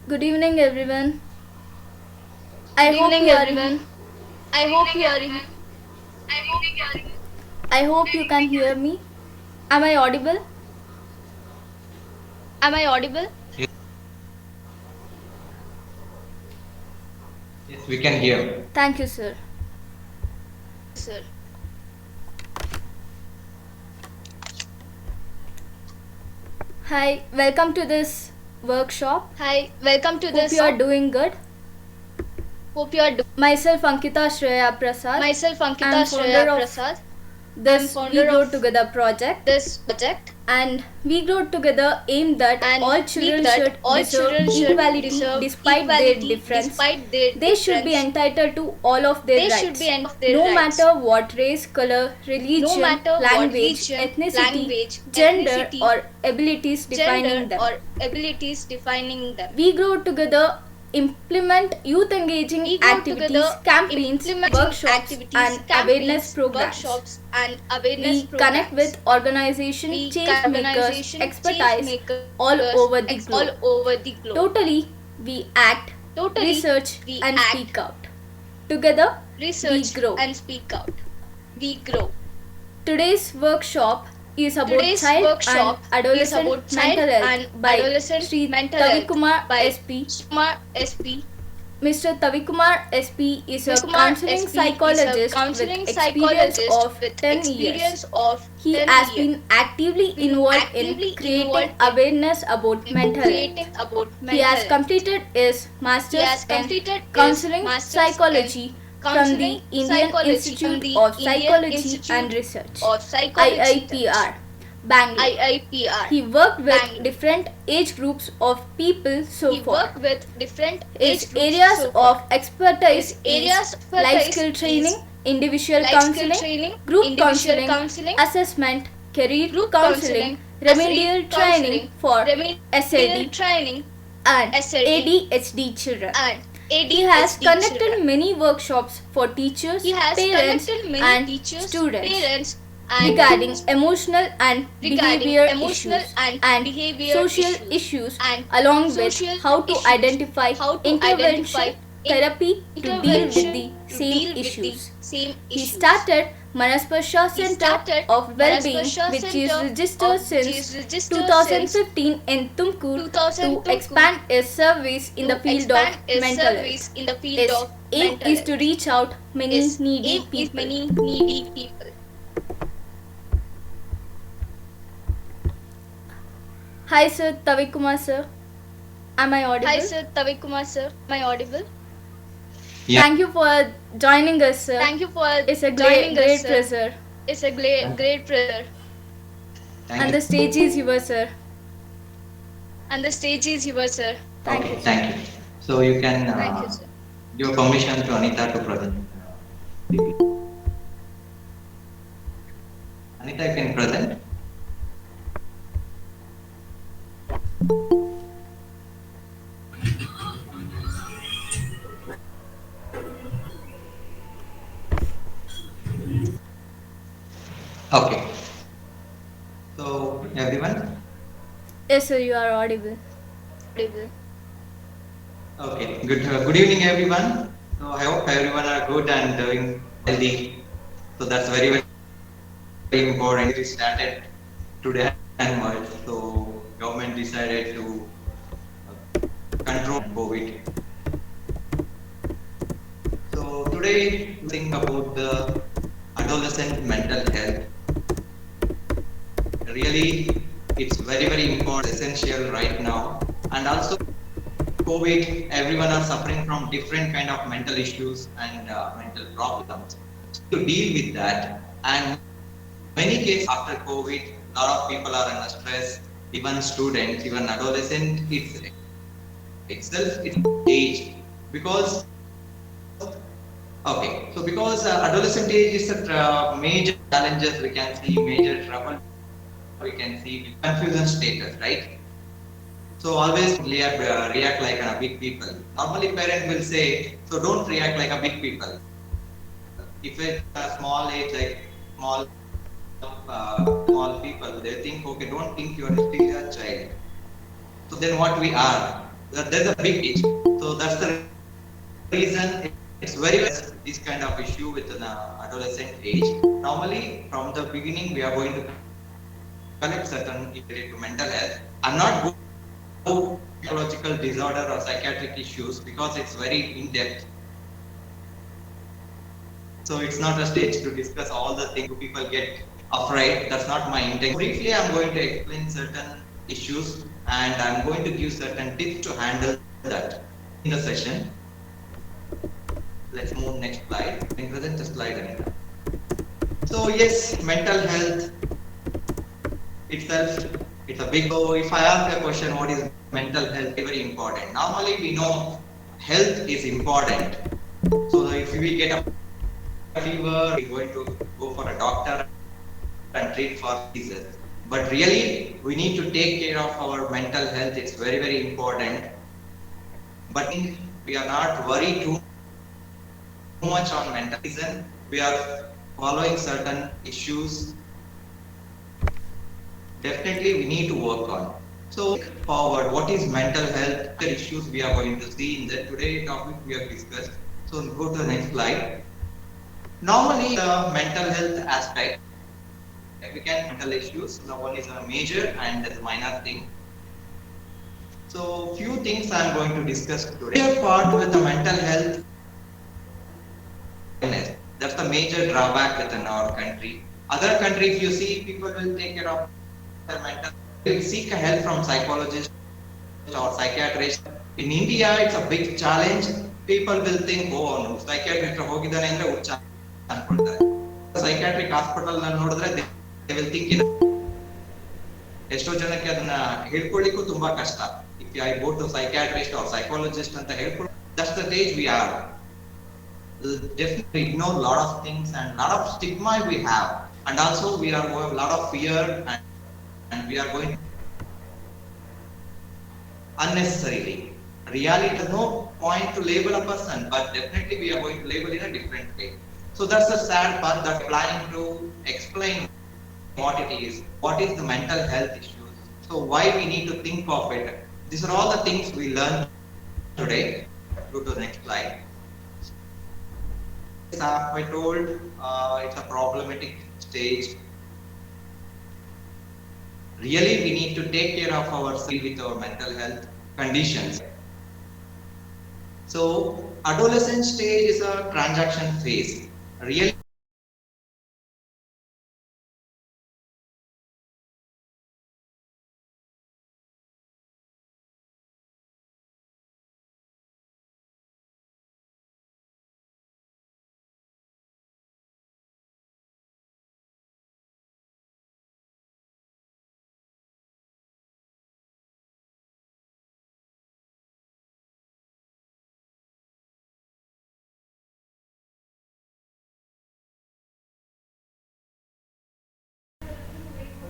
Good evening, everyone. I Good hope evening, you are. everyone. I hope you are. I hope you can hear me. Am I audible? Am I audible? Yes, we can hear. Thank you, sir. Sir. Hi, welcome to this workshop. Hi, welcome to Hope this. you are doing good. Hope you are doing. Myself, Ankita Shreya Prasad. Myself, I am Ankita founder Shreya of Prasad. I am this We founder Grow of Together project. this project, And We Grow Together aim that and all we children that should all deserve children should equality deserve despite their equality difference. despite their They should be difference. entitled to all of their They should rights, be of their no rights, matter what race, color, no religion, matter what language, religion, ethnicity, language, gender, ethnicity, or abilities gender, defining them. or abilities defining them. We Grow Together implement youth engaging We grow activities, together, campaigns, implementing workshops, activities, and awareness campaigns, programs. workshops, and awareness We connect programs. with organization We change makers, organization change expertise makers all over the all globe. over the globe. Totally, we act, Totally, research, we and act, speak out. Together, research, we grow. and speak out. We grow. Today's workshop is about Today's child workshop and is adolescent about child mental health and by adolescent Sri mental health Tavikumar by S.P. Kumar S.P. Mr. Tavikumar S.P. is a Kumar counseling S.P. is a psychologist counseling with experience psychologist of with 10 years. experience of He 10 has years. been actively involved in creating awareness about mental creating health. about He mental has health. completed his He master's has in completed his counseling master's psychology in from the counseling Indian psychology from Institute the of Indian Psychology Institute and Research of Psychology IIPR, Bangalore. IIPR. He worked with Bangalore. different age groups of people so He far. worked with different His age groups areas so far. of expertise His areas is of life expertise skill is training, individual life skill counseling, training, group individual counseling, counseling, assessment, career group counseling, counseling, remedial training counseling, for remedial SLD training, and SLD, ADHD children. and He has ADHD conducted children. many workshops for teachers, He has parents, conducted many and teachers, students parents, and regarding emotional and regarding behavior emotional issues and behavior social issues issues and along with social how to issues, identify how to intervention identify therapy to deal with intervention the to same deal with the issues. same He issues. started Manasparsha He Center started of Wellbeing, Manasparsha which is Center registered of since registered 2015 in Tumkur 2000 to expand its service in the field of expand its mental service health. in the field Its of aim mental is to health. reach out many Its needy aim is people. many needy people. Hi sir, Tavikumar sir. Am I audible? Hi sir, Tavikumar sir. Am I audible? Yeah. Thank you for joining us, sir. Thank you for It's a joining great us, sir. pleasure. It's a great pleasure. Thank And you. the stage is yours, sir. And the stage is yours, sir. Thank Okay, you, sir. thank you. So you can Thank you, sir. give permission to Anita to present. Anita, you can present. Okay. So everyone. Yes, sir, you are audible. Audible. Okay. Good evening, everyone. So I hope everyone are good and doing healthy. So that's very important. We started today onwards. So government decided to control COVID. So today we think about the adolescent mental health. Really, it's very important, essential right now. And also COVID, everyone are suffering from different kind of mental issues and mental problems. To deal with that, and many cases after COVID, a lot of people are under stress. Even students, even adolescent, it's itself it's age because okay. So because adolescent age is a major challenges we can see, major trouble we can see, confusion status, right? So always react like a big people. Normally parent will say, so don't react like a big people. If it's a small age, like small people, they think, okay, don't think you are still a child. So then what we are? there's a big age. So that's the reason it's very this kind of issue with an adolescent age. Normally, from the beginning, we are going to collect certain related to mental health. I'm not going to psychological disorder or psychiatric issues because it's very in depth. So it's not a stage to discuss all the things people get afraid. That's not my intention. Briefly, I'm going to explain certain issues and I'm going to give certain tips to handle that in the session. Let's move next slide. In present the slide, Anita. So yes, mental health itself, it's a big. So if I ask a question, what is mental health? Very important. Normally we know health is important. So if we get a fever, we're going to go for a doctor and treat for diseases. But really, we need to take care of our mental health. It's very, very important. But we are not worried too much on mental reason. We are following certain issues. Definitely, we need to work on. So, forward, what is mental health? The issues we are going to see in the today topic we have discussed. So, go to the next slide. Normally, the mental health aspect, we can mental issues. Now, one is a major and a minor thing. So, few things I am going to discuss today. Major part with the mental health, that's the major drawback within our country. Other country, if you see, people will take care of their mental, will seek help from psychologist or psychiatrist. In India, it's a big challenge. People will think, oh, no, psychiatrist ಹೋಗಿದ್ದಾನೆ ಅಂದ್ರೆ ಹುಚ್ಚ ಅನ್ಕೊಳ್ತಾರೆ. Psychiatric hospital ನೋಡಿದ್ರೆ they will think ಎಷ್ಟೋ ಜನಕ್ಕೆ ಅದನ್ನ ಹೇಳ್ಕೊಳ್ಳಿಕ್ಕೂ ತುಂಬಾ ಕಷ್ಟ. If I go to psychiatrist or psychologist ಅಂತ ಹೇಳ್ಕೊಳ್ಳಿ, that's the stage we are. Definitely ignore a lot of things and lot of stigma we have, and also we are going a lot of fear and we are going unnecessarily. Reality, there's no point to label a person, but definitely we are going to label in a different way. So that's the sad part, that planning to explain what it is, what is the mental health issues, so why we need to think of it. These are all the things we learned today. Go to the next slide. I told it's a problematic stage. Really, we need to take care of ourselves with our mental health conditions. So, adolescent stage is a transaction phase. Really,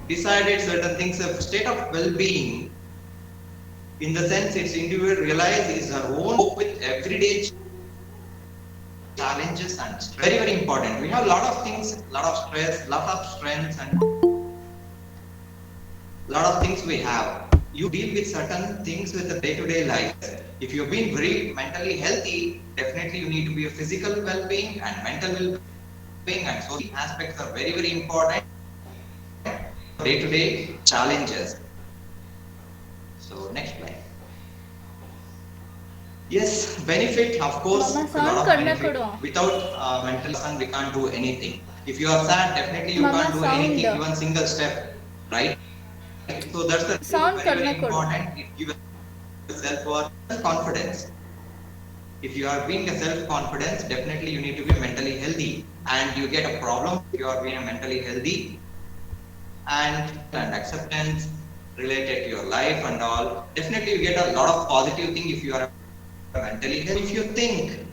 decided certain things of state of well-being, in the sense its individual realize is her own cope with everyday challenges and stress. Very, very important. We have a lot of things, lot of stress, lot of strengths, and lot of things we have. You deal with certain things with the day-to-day life. If you've been very mentally healthy, definitely you need to be a physical well-being and mental well-being, and so these aspects are very, very important. Day-to-day challenges. So next slide. Yes, benefit, of course, Mama, a lot of sound benefit. karna kodu. Without mental health, we can't do anything. If you are sad, definitely you Mama, can't do sound. anything, even single step, right? So that's the Sound very, very karna kodu. important. It gives self-worth, confidence. If you are being a self-confidence, definitely you need to be mentally healthy, and you get a problem if you are being mentally healthy. And acceptance related to your life and all. Definitely you get a lot of positive thing if you are mentally healthy. If you think,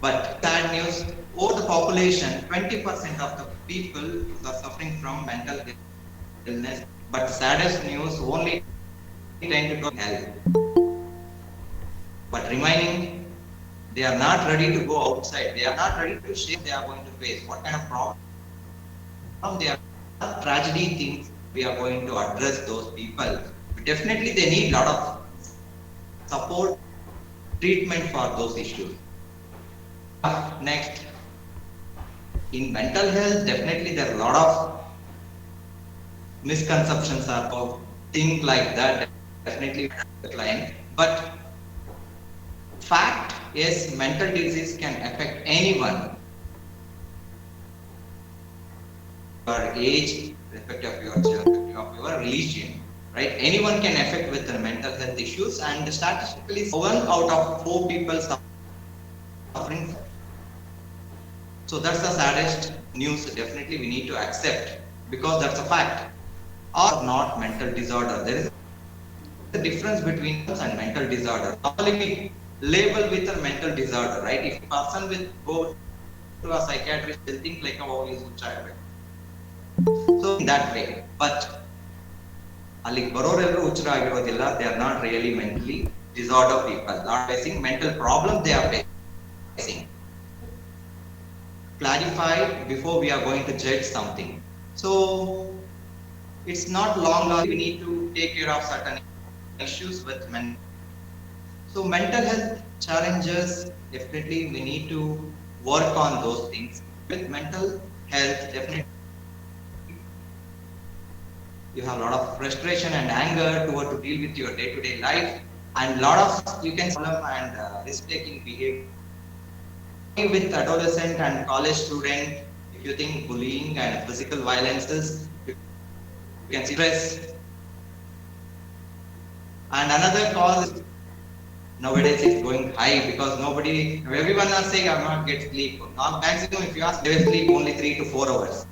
but sad news, over the population, 20% of the people are suffering from mental illness, but saddest news, only 10 to 12 health. But remaining, they are not ready to go outside. They are not ready to share they are going to face. What kind of problem? There are tragedy things we are going to address those people. definitely they need a lot of support, treatment for those issues. Next, in mental health, definitely there are a lot of misconceptions about things like that. Definitely decline, but fact is mental disease can affect anyone, your age, respect of your gender, of your religion, right? Anyone can affect with the mental health issues, and statistically, 1 out of 4 people suffering. So that's the saddest news. Definitely, we need to accept because that's a fact. Or not mental disorder. There is a difference between us and mental disorder. Normally, we label with a mental disorder, right? If a person will go to a psychiatrist, they'll think like, oh, he's a child. So in that way, but ಅಲ್ಲಿಗೆ ಬರೋರೆಲ್ಲರೂ ಹುಚ್ಚರಾಗಿರೋದಿಲ್ಲ. They are not really mentally disorder people. They are facing mental problem. They are facing. Clarify before we are going to judge something. So it's not long. We need to take care of certain issues with mental. So mental health challenges, definitely we need to work on those things. With mental health, definitely you have a lot of frustration and anger to deal with your day-to-day life, and a lot of you can problem and risk-taking behavior. With adolescent and college student, if you think bullying and physical violences, you can see stress. And another cause is nowadays it's going high because everyone are saying I'm not get sleep. Now maximum if you ask, they will sleep only 3 to 4 hours.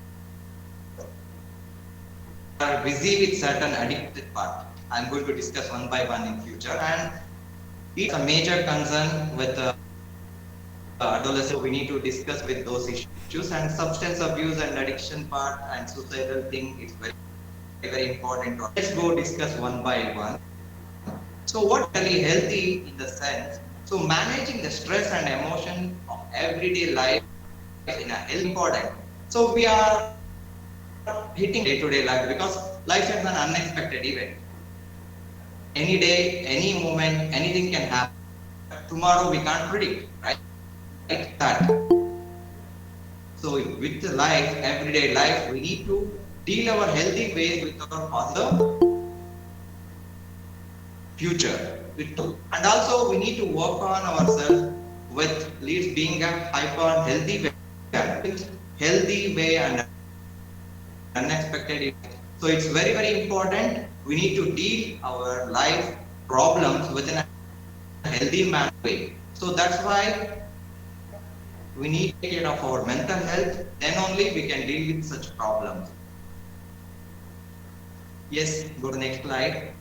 Are busy with certain addictive part. I'm going to discuss one by one in future, and it's a major concern with adolescents. We need to discuss with those issues, and substance abuse and addiction part and suicidal thing. It's very, very important. Let's go discuss one by one. So what really healthy in the sense? So managing the stress and emotion of everyday life in a health important. So we are hitting day-to-day life because life is an unexpected event. Any day, any moment, anything can happen. Tomorrow we can't predict, right? Like that. So with the life, everyday life, we need to deal our healthy ways with our positive future. And also we need to work on ourselves with leads being a hyper healthy way and unexpected event. So it's very, very important. We need to deal our life problems within a healthy manner way. So that's why we need to take care of our mental health. Then only we can deal with such problems. Yes, go to next slide.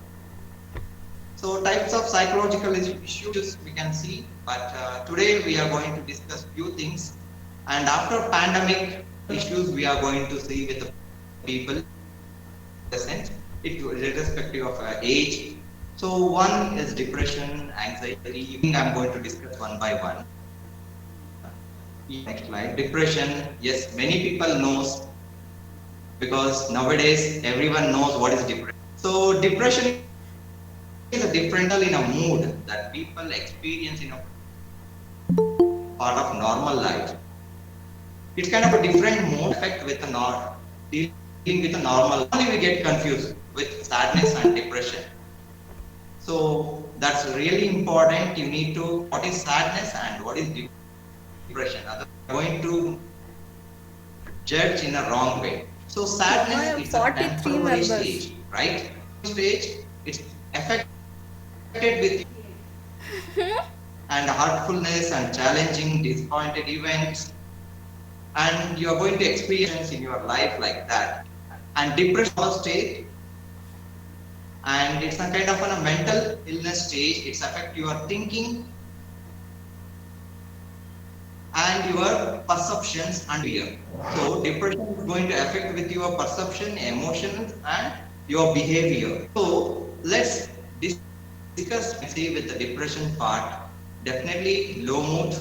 So types of psychological issues we can see, but today we are going to discuss few things. And after pandemic issues, we are going to see with the people, irrespective of age. So one is depression, anxiety. I'm going to discuss one by one. Next slide. Depression. Yes, many people knows because nowadays everyone knows what is depression. So depression is a differential in a mood that people experience in a part of normal life. It's kind of a different mood effect with a dealing with a normal. Only we get confused with sadness and depression. So that's really important. You need to what is sadness and what is depression. Otherwise, you're going to judge in a wrong way. So sadness is a temporary stage, right? Stage it's affected with and hurtfulness and challenging, disappointed events, and you are going to experience in your life like that. And depression state, and it's a kind of a mental illness stage. It's affect your thinking and your perceptions and fear. So depression is going to affect with your perception, emotions, and your behavior. So let's discuss see with the depression part. Definitely low mood,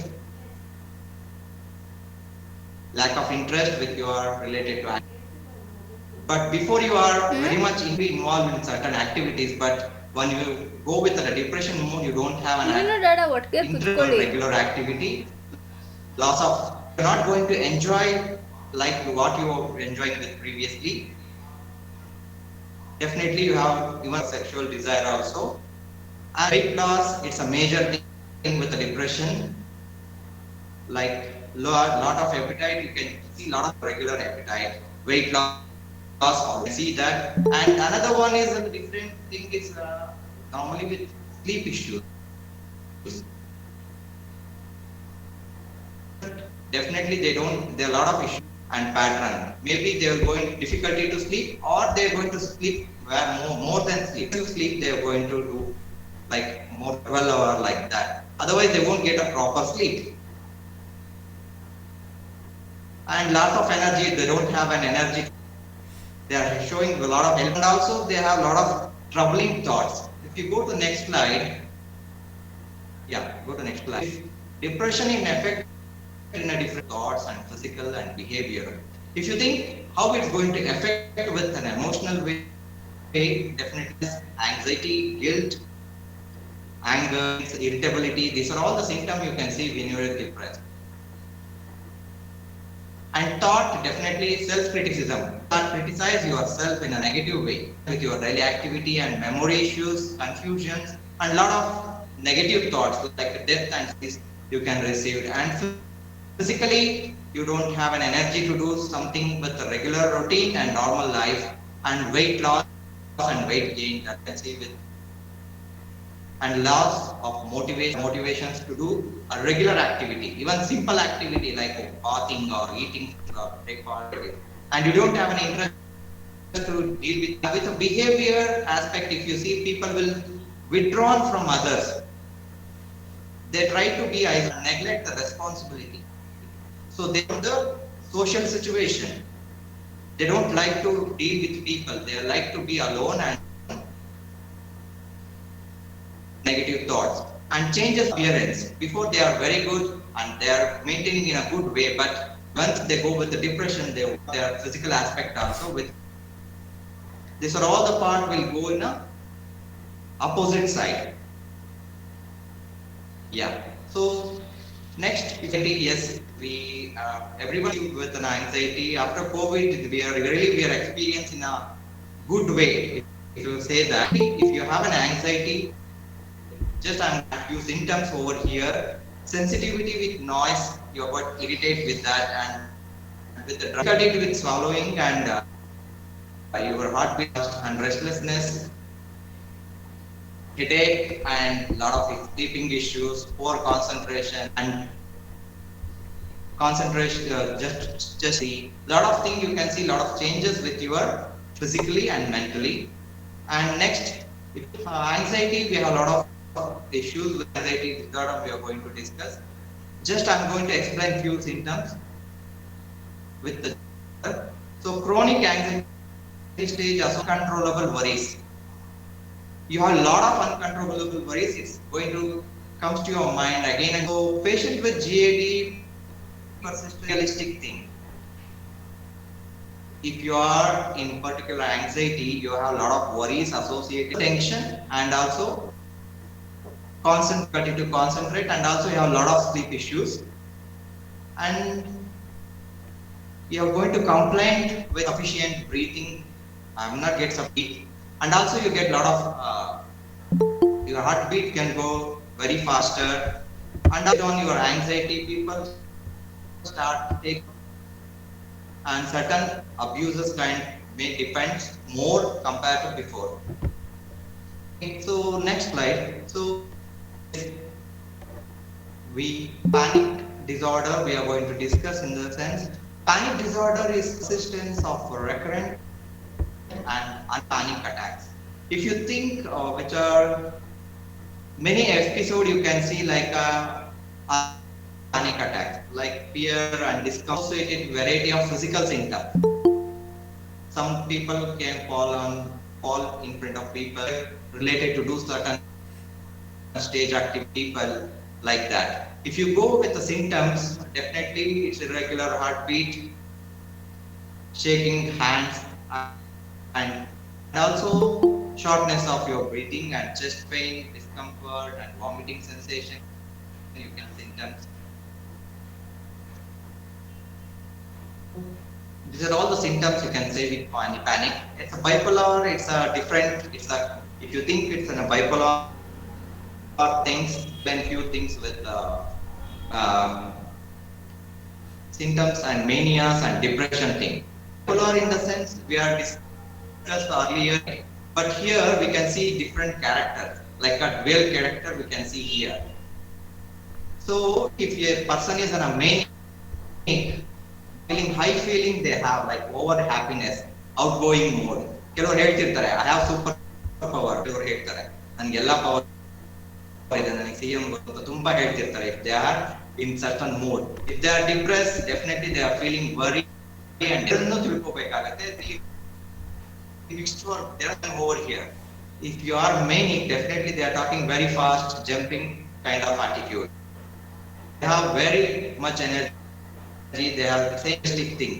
lack of interest with your related to But before you are very much involved in certain activities, but when you go with a depression mode, you don't have an interest in regular activity. Loss of you're not going to enjoy like what you were enjoying with previously. Definitely, you have even sexual desire also. And weight loss, it's a major thing with the depression. Like lot of appetite, you can see lot of regular appetite, weight loss, or see that. And another one is a different thing is normally with sleep issues. Definitely, there are a lot of issues and pattern. Maybe they are going difficulty to sleep, or they are going to sleep more than sleep. If you sleep, they are going to do like more 12 hours like that. Otherwise, they won't get a proper sleep. And lots of energy, they don't have an energy. They are showing a lot of help, and also they have a lot of troubling thoughts. If you go to the next slide, go to next slide. Depression in effect in a different thoughts and physical and behavior. If you think how it's going to affect with an emotional way, definitely anxiety, guilt, anger, irritability, these are all the symptoms you can see when you are depressed. And thought, definitely self-criticism. Criticize yourself in a negative way with your daily activity and memory issues, confusions, and a lot of negative thoughts like death and this you can receive. And physically, you don't have an energy to do something with a regular routine and normal life, and weight loss and weight gain that can see with, and loss of motivations to do a regular activity, even simple activity like bathing or eating or breakfast, and you don't have an interest to deal with a behavior aspect. If you see people will withdrawn from others, they try to be isolated, neglect the responsibility. So they are the social situation. They don't like to deal with people. They like to be alone and negative thoughts and changes appearance. Before they are very good and they are maintaining in a good way, but once they go with the depression, their physical aspect also with this are all the part will go in a opposite side. So next, yes, we everyone with an anxiety after COVID, we are experiencing a good way. If you say that, if you have an anxiety, just I'm a few symptoms over here. Sensitivity with noise, you got irritated with that, and with the difficulty with swallowing, and your heartbeat and restlessness, headache, and lot of sleeping issues, poor concentration, and concentration. Just see lot of things you can see lot of changes with your physically and mentally. And next, anxiety, we have a lot of issues with anxiety. We are going to discuss. Just I'm going to explain few symptoms with the chronic anxiety stage as uncontrollable worries. You have a lot of uncontrollable worries. It's going to comes to your mind again and so patient with GAD persistent realistic thing. If you are in particular anxiety, you have a lot of worries associated with tension and also concentrate, and also you have a lot of sleep issues, and you are going to complain with sufficient breathing, not get some heat, and also you get a lot of your heartbeat can go very faster, and on your anxiety people start take and certain abuses may depend more compared to before. So next slide. So panic disorder we are going to discuss in the sense. Panic disorder is persistence of recurrent and panic attacks. If you think which are many episodes you can see like panic attacks, like fear and discomfort, variety of physical symptoms. Some people can fall in front of people related to do certain stage active people like that. If you go with the symptoms, definitely it's irregular heartbeat, shaking hands, and also shortness of your breathing and chest pain, discomfort and vomiting sensation. You can symptoms. These are all the symptoms you can say with panic. It's a bipolar. It's a different. It's a if you think it's a bipolar things, then few things with uh, symptoms and manias and depression thing. Bipolar in the sense we are discussed earlier, but here we can see different characters. Like a dual character we can see here. So if a person is in a manic, high feeling they have, like over happiness, outgoing mode. ಕೆಲವರು ಹೇಳ್ತಿರ್ತಾರೆ I have super power, ಕೆಲವರು ಹೇಳ್ತಾರೆ ನನಗೆ ಎಲ್ಲ power ಇದೆ, ನನಗೆ CM ಅಂತ ತುಂಬಾ ಹೇಳ್ತಿರ್ತಾರೆ. If they are in certain mood, if they are depress, definitely they are feeling worry and ಇದನ್ನು ತಿಳ್ಕೋಬೇಕಾಗತ್ತೆ. Over here, if you are manic, definitely they are talking very fast, jumping kind of attitude. They have very much energy. They are saying thing.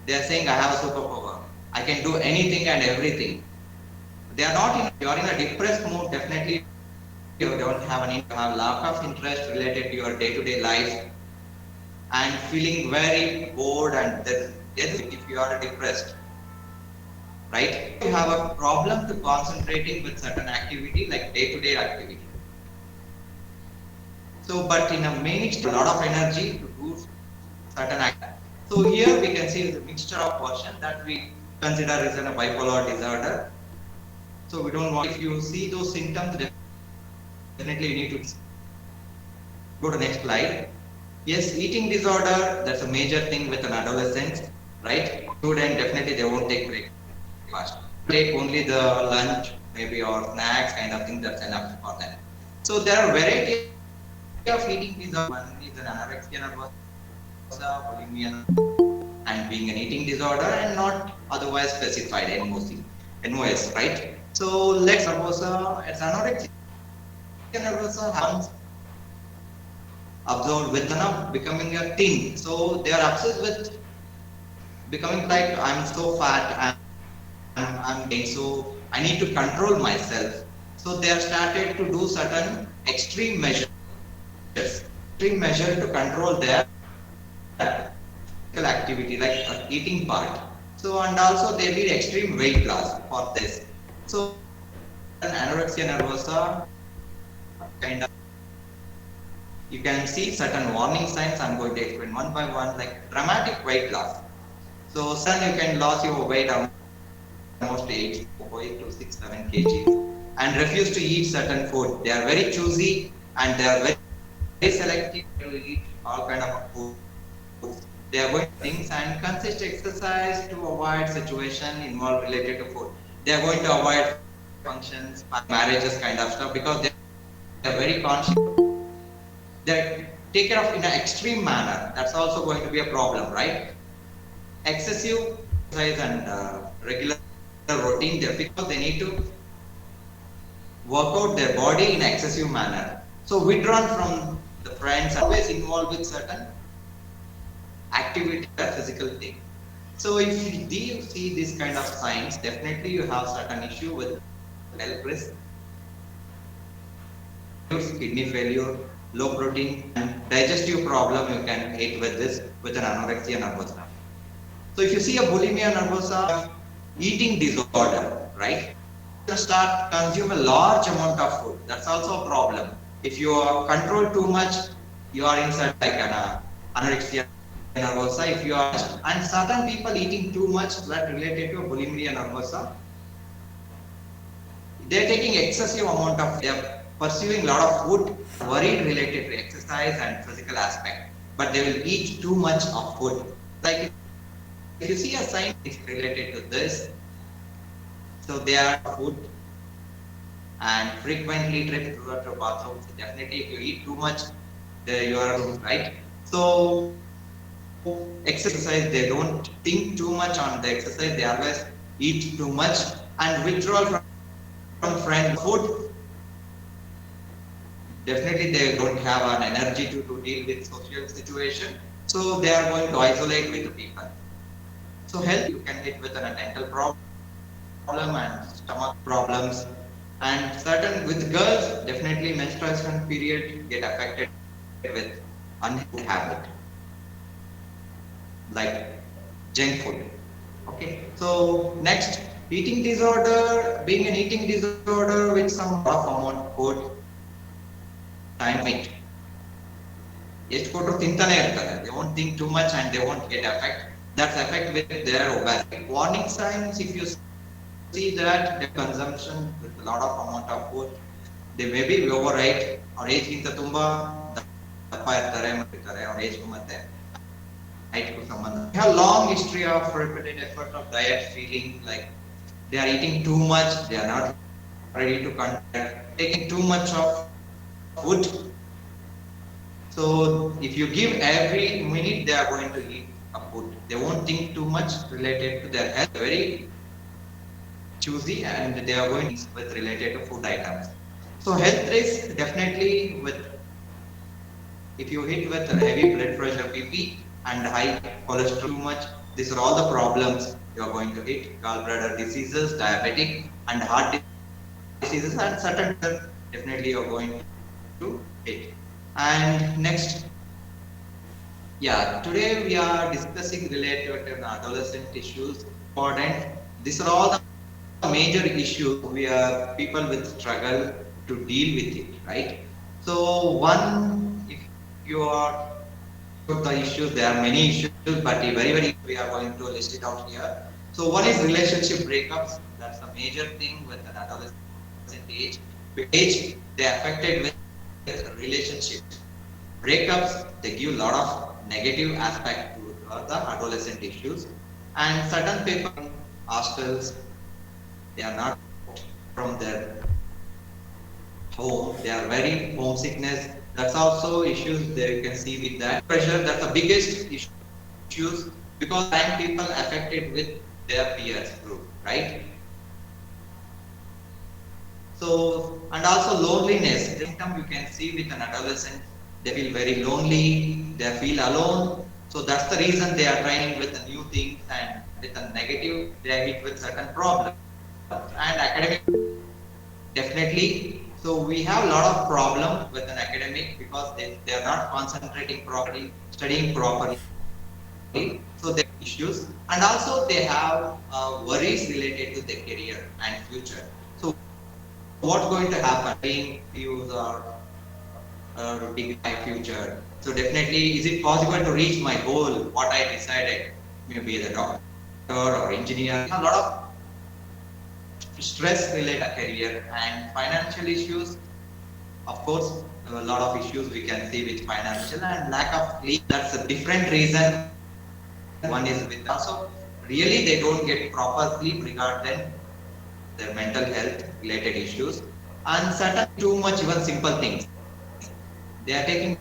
They are saying I have a superpower. I can do anything and everything. They are not in. You are in a depressed mood. Definitely, you don't have lack of interest related to your day-to-day life, and feeling very bored. And then, if you are depressed, right? You have a problem to concentrating with certain activity like day-to-day activity. So, but in a manic, a lot of energy to do certain activity. So here we can see the mixture of portion that we consider as a bipolar disorder. So we don't want, if you see those symptoms, definitely you need to go to next slide. Yes, eating disorder, that's a major thing with an adolescent, right? Student, definitely they won't take breakfast. Take only the lunch, maybe, or snacks kind of thing, that's enough for them. So there are variety of eating disorder. One is an anorexia nervosa, bulimia, and being an eating disorder and not otherwise specified NOS, right? So let's nervosa, it's anorexia nervosa happens observed with becoming a teen. So they are obsessed with becoming like I'm so fat and I'm getting, so I need to control myself. So they are started to do certain extreme measures to control their activity like eating part. So and also they need extreme weight loss for this. So an anorexia nervosa kind of, you can see certain warning signs. I'm going to explain one by one, like dramatic weight loss. So son, you can lose your weight almost 8 to 6-7 kg and refuse to eat certain food. They are very choosy and they are very selective to eat all kind of food. They are going to things and consist exercise to avoid situation involved related to food. They are going to avoid functions, marriages kind of stuff because they are very conscious. They take care of in an extreme manner. That's also going to be a problem, right? Excessive exercise and regular routine there because they need to work out their body in excessive manner. So withdrawn from the friends, always involved with certain activity, a physical thing. So if you see this kind of signs, definitely you have certain issue with health risk, kidney failure, low protein and digestive problem. You can hit with this with an anorexia nervosa. So if you see a bulimia nervosa, eating disorder, right? You start consume a large amount of food. That's also a problem. If you control too much, you are inside like an anorexia nervosa. If you are, and certain people eating too much that related to bulimia nervosa, they are taking excessive amount of, they are pursuing a lot of food, worried related to exercise and physical aspect, but they will eat too much of food. Like if you see a sign is related to this, so they are food and frequently trip to the bathroom. So definitely if you eat too much, you are right. So exercise, they don't think too much on the exercise, they always eat too much and withdrawal from friend food. Definitely they don't have an energy to deal with social situation, so they are going to isolate with the people. So health, you can hit with a dental problem and stomach problems. And certain with girls, definitely menstruation period get affected with unhealthy habit like junk food. Okay. So next, eating disorder, being an eating disorder with some lot of amount food, time it. ಎಷ್ಟು ಕೊಟ್ಟರು ತಿಂತಾನೆ ಇರ್ತಾರೆ. They won't think too much and they won't get affect. That's affect with their obesity. Warning signs, if you see that the consumption with a lot of amount of food, they may be overweight, ಅವ್ರ ಏಜ್ಗಿಂತ ತುಂಬಾ ದಪ್ಪ ಇರ್ತಾರೆ ಮಾಡ್ತಾರೆ, ಅವ್ರ ಏಜ್ಗೂ ಮತ್ತೆ height ಸಂಬಂಧ. They have long history of repeated effort of diet, feeling like they are eating too much, they are not ready to control, taking too much of food. So if you give every minute, they are going to eat a food. They won't think too much related to their health. Very choosy, and they are going with related to food items. So health risk definitely with, if you hit with heavy blood pressure, BP, and high cholesterol too much, these are all the problems you are going to hit. Gallbladder diseases, diabetic, and heart diseases, and certain definitely you are going to hit. And next, yeah, today we are discussing related to adolescent issues. Important. These are all the major issues we are people will struggle to deal with it, right? So one, if you are the issues, there are many issues, but very we are going to list it out here. So one is relationship breakups. That's a major thing with an adolescent age. With age, they are affected with relationships. Breakups, they give a lot of negative aspect to the adolescent issues. And certain people, hostels, they are not from their home, they are very homesickness. That's also issues that you can see with that. Pressure, that's the biggest issues, because time people affected with their peers group, right? So, and also loneliness. The symptom you can see with an adolescent, they feel very lonely, they feel alone. So that's the reason they are trying with the new things, and with a negative, they are hit with certain problems. And academic, definitely. So we have a lot of problems with an academic, because they are not concentrating properly, studying properly. So they have issues, and also they have worries related to their career and future. So what's going to happen? Being views or big my future. So definitely, is it possible to reach my goal? What I decided, maybe the doctor or engineer. A lot of stress related career and financial issues. Of course, a lot of issues we can see with financial and lack of sleep. That's a different reason. One is with also really they don't get proper sleep regarding their mental health related issues, and certain too much even simple things. They are taking,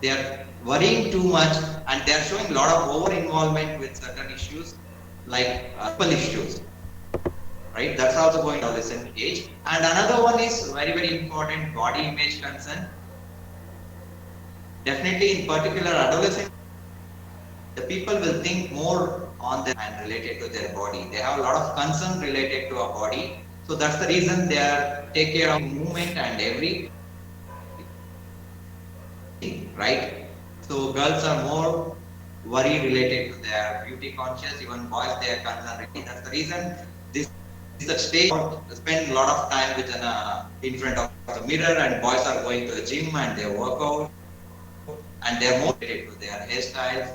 they are worrying too much, and they are showing a lot of over involvement with certain issues like people issues. Right, that's also going to adolescent age. And another one is very important, body image concern. Definitely, in particular, adolescent, the people will think more on them and related to their body. They have a lot of concern related to our body. So that's the reason they are take care of movement and every, right? So girls are more worry related to their beauty conscious. Even boys, they are concerned. That's the reason this is the stage. Spend a lot of time with in front of the mirror, and boys are going to the gym and they work out, and they are more related to their hairstyles.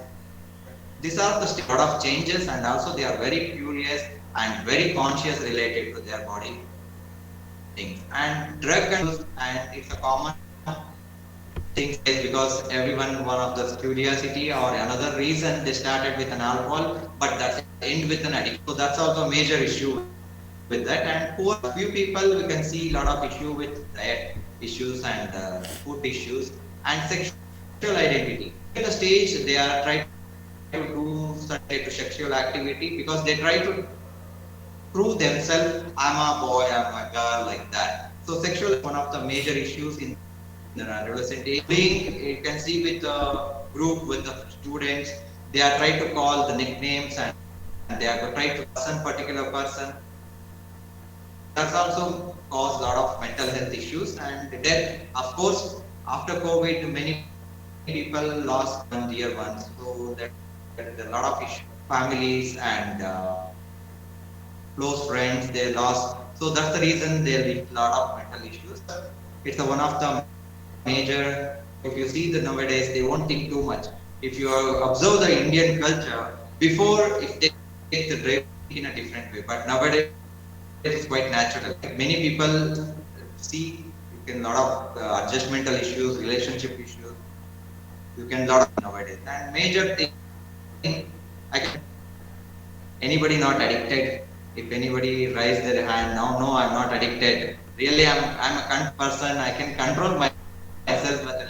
These are the lot of changes, and also they are very curious and very conscious related to their body things. And drug use, and it's a common thing, because everyone, one of the curiosity or another reason they started with an alcohol, but that's end with an addiction. So that's also a major issue with that. And poor few people, we can see a lot of issue with diet issues and food issues and sexual identity. In the stage, they are trying to do certain to sexual activity, because they try to prove themselves, I'm a boy, I'm a girl, like that. So sexual is one of the major issues in the adolescent age. You can see with the group, with the students, They are trying to call the nicknames and they are trying to person particular person. That's also caused a lot of mental health issues and death. Of course, after COVID, many people lost one dear ones. So there's a lot of issues. Families and close friends they lost. So that's the reason there is a lot of mental issues. It's one of the major. If you see the nowadays, they won't think too much. If you observe the Indian culture, before if they take the drink in a different way, but nowadays it's quite natural. Many people see you can lot of adjustmental issues, relationship issues. You can lot of nowadays. And major thing, I can anybody not addicted. If anybody raise their hand, no, I'm not addicted. Really, I'm a person. I can control myself. But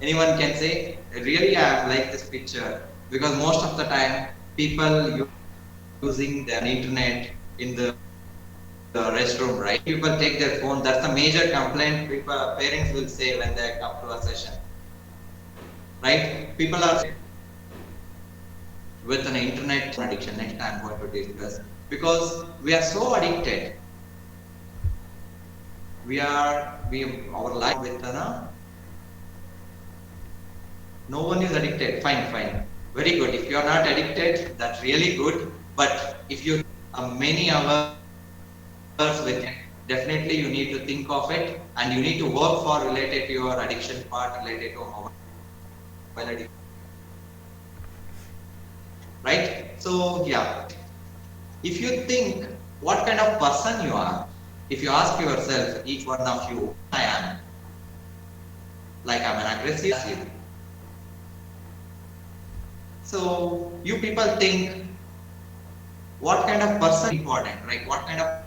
anyone can say, really, I like this picture because most of the time people using the internet in the restroom, right? People take their phone. That's a major complaint. Parents will say when they come to a session, right? People are with an internet addiction. Next time I'm going to discuss because we are so addicted. Our life with no one is addicted. Fine, very good. If you are not addicted, that's really good. But if you many hours with it, definitely you need to think of it and you need to work for related to your addiction part related to mobile addiction. Right? So yeah, if you think what kind of person you are, if you ask yourself, each one of you, I am, like I'm an aggressive. So you people think what kind of person is important, right? What kind of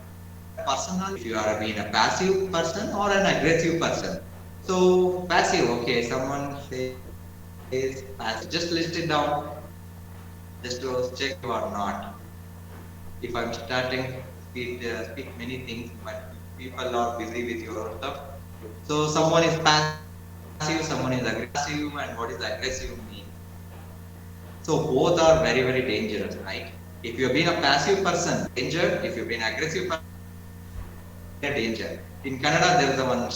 personality? If you are being a passive person or an aggressive person. So passive, okay, someone says passive. Just list it down. Just to check you are not. If I'm starting to speak many things, but people are busy with your stuff. So someone is passive, someone is aggressive, and what is aggressive mean? So both are very, very dangerous, right? If you've been a passive person, danger. If you've been aggressive person, danger. In Canada, there is a one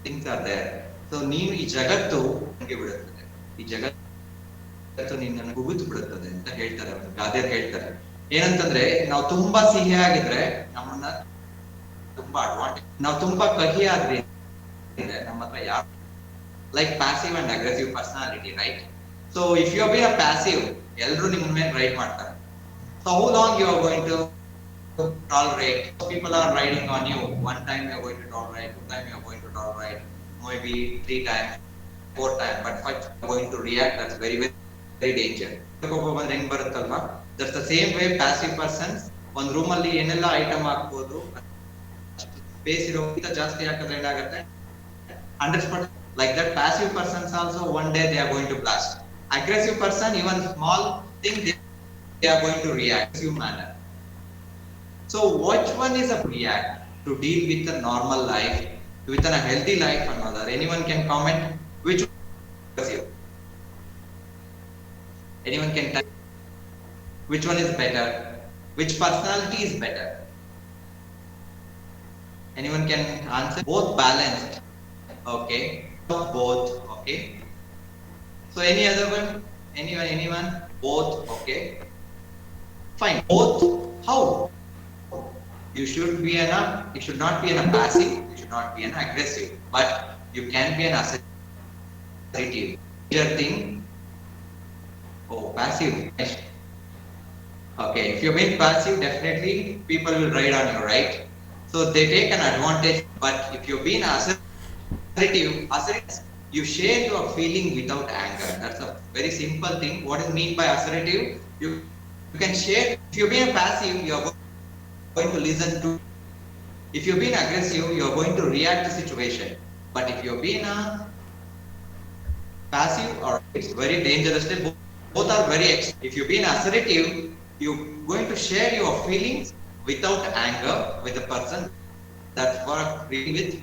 things are there. So ನೀನು ಈ ಜಗತ್ತು ನನಗೆ ಬಿಡುತ್ತದೆ. ಈ ಜಗತ್ತು ನಿನ್ನನ್ನು ಕುಗಿತು ಬಿಡುತ್ತದೆ ಅಂತ ಹೇಳ್ತಾರೆ. ಗಾದೆಯರು ಹೇಳ್ತಾರೆ. ಏನಂತಂದ್ರೆ ನಾವು ತುಂಬಾ ಸಿಹಿ ಆಗಿದ್ರೆ ನಮ್ಮನ್ನ ತುಂಬಾ ಅಡ್ವಾಂಟೇಜ್. ನಾವು ತುಂಬಾ ಕಹಿ ಆದ್ರೆ ನಮ್ಮ ಹತ್ರ ಯಾರು like passive and aggressive personality, right? So if you have been a passive, ಎಲ್ಲರೂ ನಿಮ್ಮ ಮೇಲೆ ರೈಡ್ ಮಾಡ್ತಾರೆ. So how long you are going to tolerate? People are riding on you. One time you are going to tolerate, two time you are going to tolerate, maybe 3 times, 4 times, but first you are going to react. That's very, very, very dangerous. ಹೆಂಗ್ ಬರುತ್ತಲ್ವಾ? That's the same way passive persons ಒಂದು room ಅಲ್ಲಿ ಏನೆಲ್ಲ item ಹಾಕ್ಬೋದು, space ಇರೋಕ್ಕಿಂತ ಜಾಸ್ತಿ ಹಾಕಿದ್ರೆ ಏನಾಗುತ್ತೆ? 100%. Like that, passive persons also one day they are going to blast. Aggressive person, even small thing they are going to react in manner. So which one is a react to deal with a normal life, with a healthy life or another? Anyone can comment which one is aggressive? Anyone can tell which one is better? Which personality is better? Anyone can answer? Both balanced. Okay. Both. Okay. So any other one? Anyone? Both. Okay. Fine. Both. How? You should not be an passive. You should not be an aggressive. But you can be an assertive. Major thing. Oh, passive. Okay. If you're being passive, definitely people will ride on you, right? So they take an advantage. But if you're being assertive, you share your feeling without anger. That's a very simple thing. What is mean by assertive? You can share. If you're being passive, you are going to listen to. If you're being aggressive, you are going to react to situation. But if you're being passive, or it's very dangerous. Both are very. If you're being assertive, you're going to share your feelings without anger with the person. That's what dealing with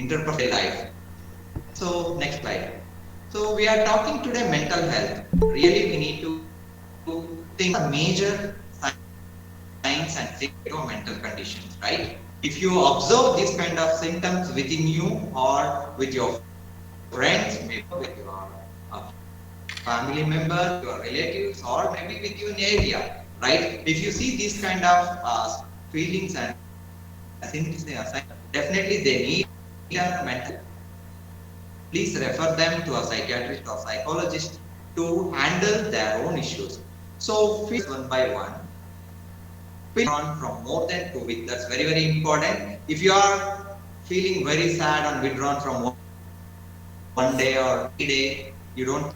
interpersonal life. So next slide. So we are talking today mental health. Really, we need to think major signs and symptoms of mental conditions, right? If you observe these kind of symptoms within you or with your friends, maybe with your family members, your relatives, or maybe with you in area, right? If you see these kind of feelings and symptoms, definitely they need a mental. Please refer them to a psychiatrist or psychologist to handle their own issues. So, one by one, on from more than 2 weeks. That's very, very important. If you are feeling very sad and withdrawn from 1 day or 3 day, you don't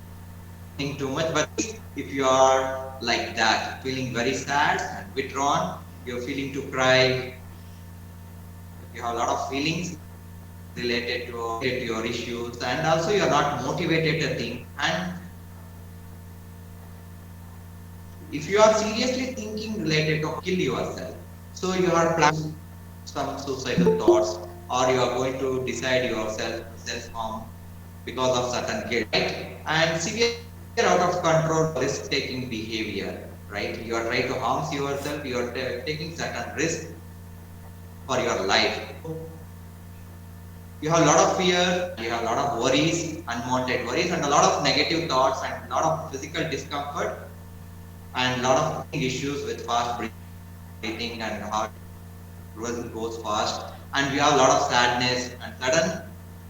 think too much. But if you are like that, feeling very sad and withdrawn, you're feeling to cry, you have a lot of feelings related to your issues, and also you are not motivated to think. And if you are seriously thinking related to kill yourself, so you are planning some suicidal thoughts, or you are going to decide yourself self-harm because of certain guilt, right? And severe out of control risk-taking behavior, right? You are trying to harm yourself, you are taking certain risk for your life. You have a lot of fear, you have a lot of worries, unwanted worries, and a lot of negative thoughts, and a lot of physical discomfort, and a lot of issues with fast breathing and heart goes fast, and we have a lot of sadness and sudden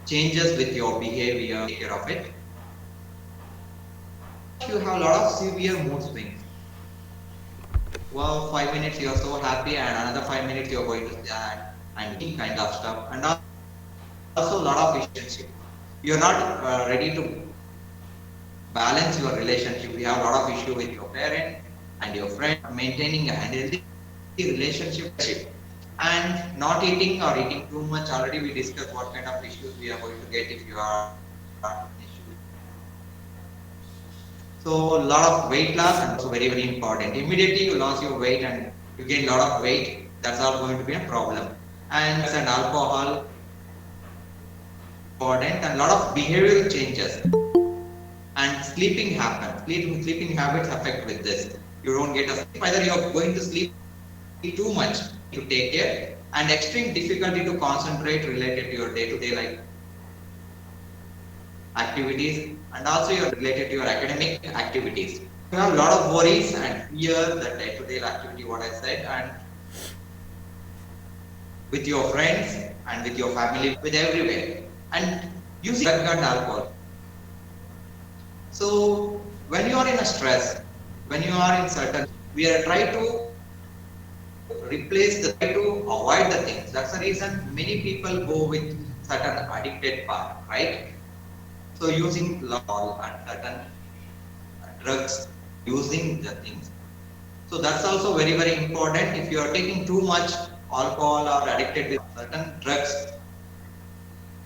changes with your behavior. Take care of it. You have a lot of severe mood swings. Wow, 5 minutes you are so happy, and another 5 minutes you are going to sad and kind of stuff, and also a lot of relationship. You are not ready to balance your relationship. You have a lot of issue with your parent and your friend. Maintaining a healthy relationship and not eating or eating too much. Already we discussed what kind of issues we are going to get if you are issues. So a lot of weight loss, and also very, very important. Immediately you lose your weight and you gain a lot of weight, that's all going to be a problem. And alcohol important, and a lot of behavioral changes. And sleeping happens. Sleeping habits affect with this. You don't get a sleep, either you are going to sleep too much to take care, and extreme difficulty to concentrate related to your day-to-day life activities, and also your related to your academic activities. You have a lot of worries and fear, the day-to-day activity, what I said, and with your friends and with your family, with everywhere, and using drug and alcohol. So when you are in a stress, when you are in certain, we are trying to try to avoid the things. That's the reason many people go with certain addicted path, right? So using alcohol and certain drugs, using the things. So that's also very, very important. If you are taking too much alcohol or addicted with certain drugs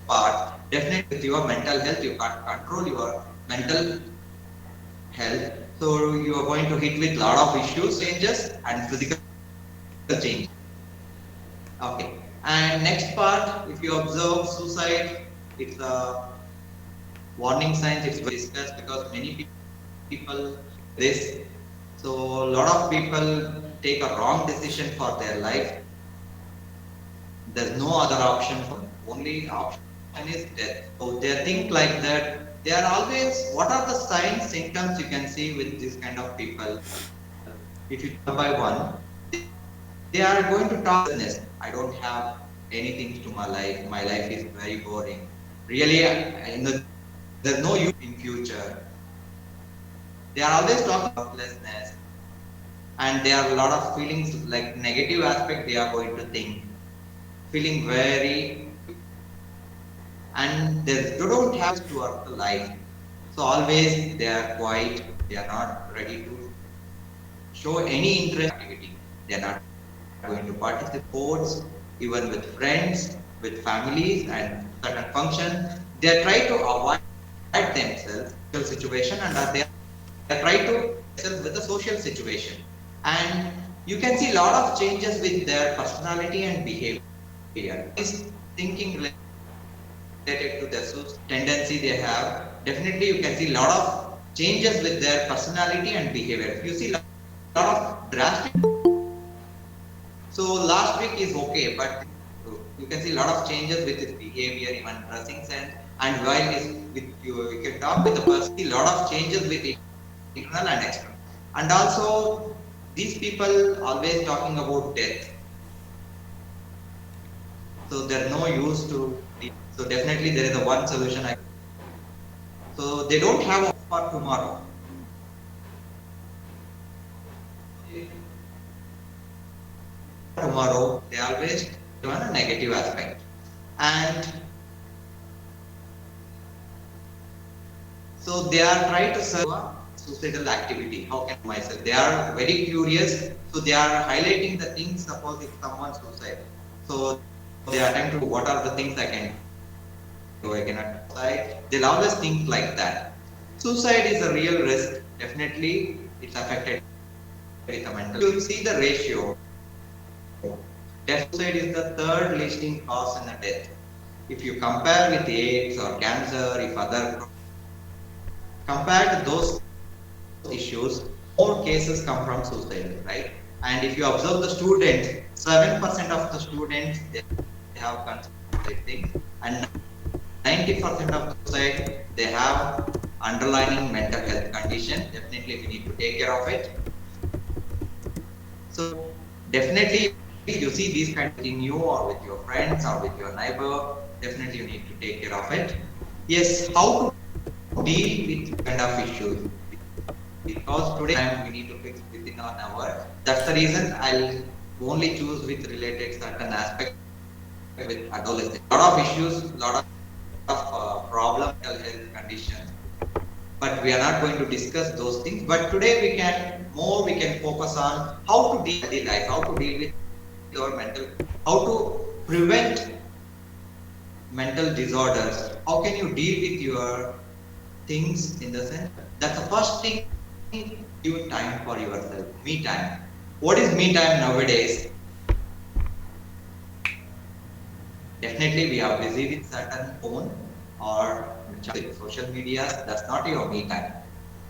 part, definitely with your mental health, you can't control your mental health. So you are going to hit with a lot of issues, changes, and physical change. Okay. And next part, if you observe suicide, it's a warning signs. It's discussed because many people this. So a lot of people take a wrong decision for their life. There's no other option. Only option is death. So they think like that. They are always. What are the signs, symptoms you can see with this kind of people? If you one by one, they are going to talk business. I don't have anything to my life. My life is very boring. Really, there's no use in future. They are always talking about helplessness, and there are a lot of feelings like negative aspect. They are going to think, feeling very, and they don't have to work the life. So always they are quiet. They are not ready to show any interest in activity. They are not going to participate in sports, even with friends, with families, and certain functions. They try to avoid themselves situation, and they try to themselves with the social situation. And you can see a lot of changes with their personality and behavior. Is thinking related to the tendency they have definitely you can see a lot of changes with their personality and behavior. You see a lot of drastic. So last week is okay, but you can see a lot of changes with his behavior, even dressing sense. And while is with you can talk with the person, see a lot of changes with internal and external. And also, these people always talking about death. So they're no use to. So definitely there is a one solution. So they don't have a for tomorrow. Tomorrow they always do a negative aspect. And so they are trying to serve a suicidal activity. How can myself? They are very curious. So they are highlighting the things. Suppose if someone suicide, so they attempt to what are the things I can do. I cannot suicide. They'll always think like that. Suicide is a real risk. Definitely, it's affected with the mental. You see the ratio. Death suicide is the third leading cause in a death. If you compare with AIDS or cancer, if other compared to those issues, more cases come from suicide, right? And if you observe the students, 7% of the students they have considered things, and 90% of the suicide they have underlying mental health condition. Definitely, we need to take care of it. So definitely, if you see these kind of thing in you or with your friends or with your neighbor, definitely you need to take care of it. Yes, how to deal with kind of issues, because today we need to fix within an hour. That's the reason I'll only choose with related certain aspect with adolescents. A lot of issues, lot of problem mental health conditions, but we are not going to discuss those things. But today we can focus on how to deal with life, how to deal with your mental, how to prevent mental disorders, how can you deal with your things in the sense. That's the first thing. Give time for yourself. Me time. What is me time nowadays? Definitely we are busy with certain phone or social media. That's not your me time,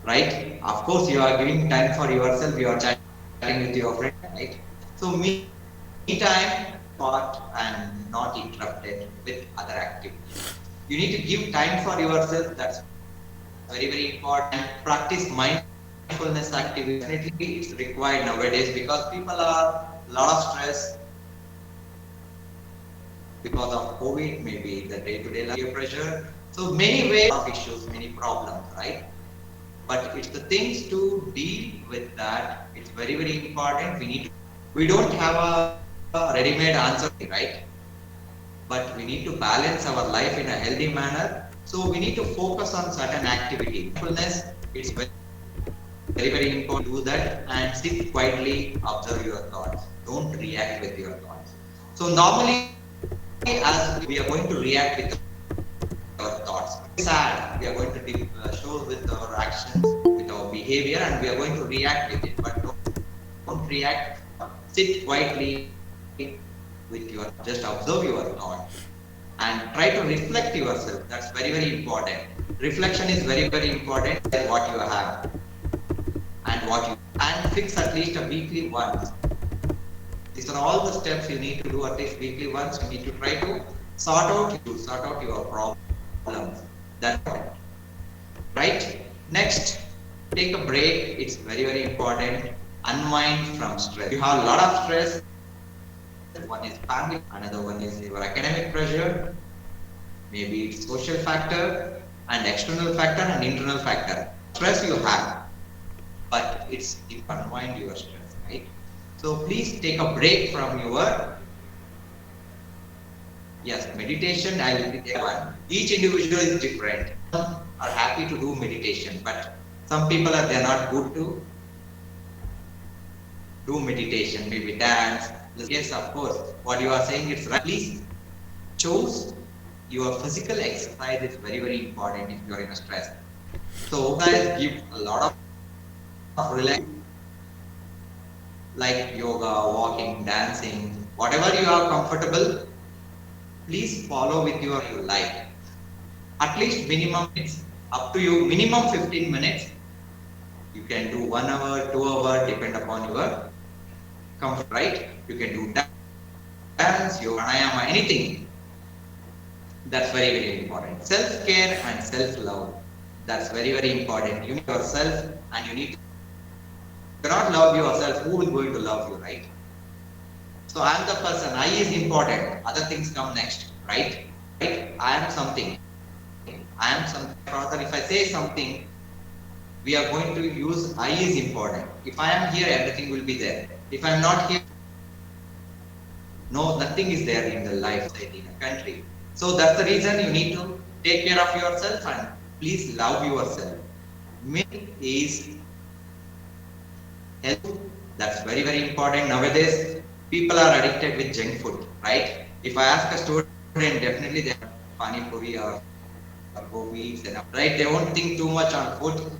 right? Of course you are giving time for yourself. You are chatting with your friend, right? So me time part and not interrupted with other activities. You need to give time for yourself. That's very, very important. Practice mindfulness activity. Definitely it's required nowadays because people are a lot of stress because of COVID, maybe the day-to-day life pressure. So many ways of issues, many problems, right? But it's the things to deal with that. It's very, very important. We don't have a ready-made answer, right? But we need to balance our life in a healthy manner. So we need to focus on certain activity. Mindfulness, it's very, very important to do that and sit quietly, observe your thoughts. Don't react with your thoughts. So normally, as we are going to react with our thoughts, sad, we are going to show with our actions, with our behavior, and we are going to react with it. But don't react. Sit quietly with your, just observe your thoughts and try to reflect yourself. That's very, very important. Reflection is very, very important. What you have and fix at least a weekly once. These are all the steps you need to do at least weekly once. You need to try to sort out your problems. That's right. Next, take a break. It's very, very important. Unwind from stress. You have a lot of stress. One is family, another one is your academic pressure, maybe it's social factor and external factor and internal factor. Stress you have, but it's you unwind your stress, right? So please take a break from your meditation. I'll be there one. Each individual is different. Some are happy to do meditation, but some people they're not good to do meditation, maybe dance. Yes, of course. What you are saying is right. Please choose your physical exercise is very, very important if you are in a stress. So exercise give a lot of relax, like yoga, walking, dancing, whatever you are comfortable. Please follow with your life. At least minimum up to you, minimum 15 minutes. You can do 1 hour, 2 hour, depend upon your comfort, right? You can do dance, yoga, pranayama, anything. That's very, very important. Self-care and self-love. That's very, very important. You need yourself and you need to. If you cannot love yourself, who is going to love you, right? So I am the person. I is important. Other things come next, right? Right? I am something. I am something. Rather, if I say something, we are going to use I is important. If I am here, everything will be there. If I am not here, no, nothing is there in the life, in a country. So that's the reason you need to take care of yourself and please love yourself. Main is health. That's very, very important. Nowadays, people are addicted with junk food, right? If I ask a student, definitely they have pani puri or gobis, right? They won't think too much on food.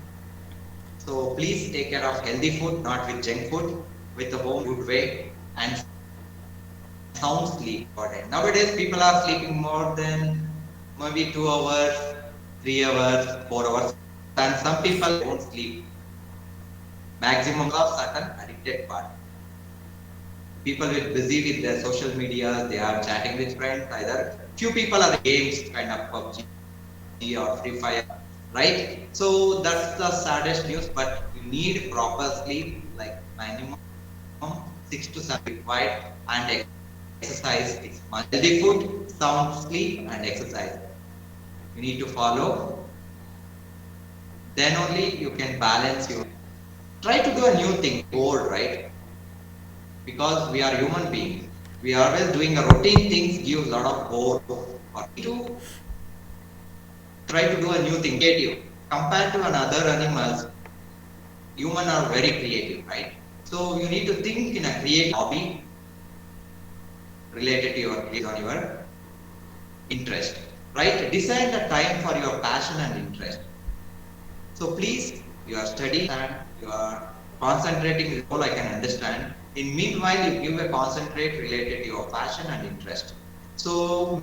So please take care of healthy food, not with junk food, with the home good way and sound sleep. Nowadays, people are sleeping more than maybe 2 hours, 3 hours, 4 hours, and some people won't sleep. Maximum of certain addicted part. People are busy with their social media, they are chatting with friends, either few people are games, kind of PUBG or Free Fire, right? So that's the saddest news, but you need proper sleep, like minimum 6 to 7 required, and exercise. It's healthy food, sound sleep, and exercise. You need to follow. Then only you can balance your. Try to do a new thing, bored, right? Because we are human beings. We are always doing a routine things, give a lot of bore. Or to try to do a new thing, creative. Compared to another animals, humans are very creative, right? So you need to think in a creative hobby related to your interest, right? Decide the time for your passion and interest. So please, you are studying and you are concentrating, all I can understand. In meanwhile, you give a concentrate related to your passion and interest. So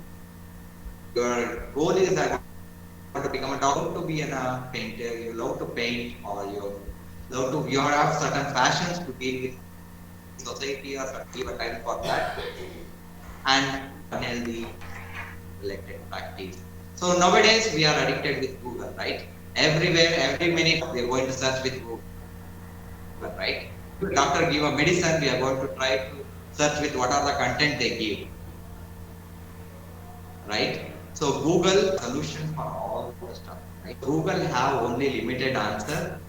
your goal is I want to become a doctor, to be a painter, you love to paint, or you have certain passions to deal with society or give a time for that, and unhealthy related practice. So nowadays we are addicted with Google, right? Everywhere, every minute we are going to search with Google, right? If doctor give a medicine, we are going to try to search with what are the content they give, right? So Google solution for all the stuff, right? Google have only limited answer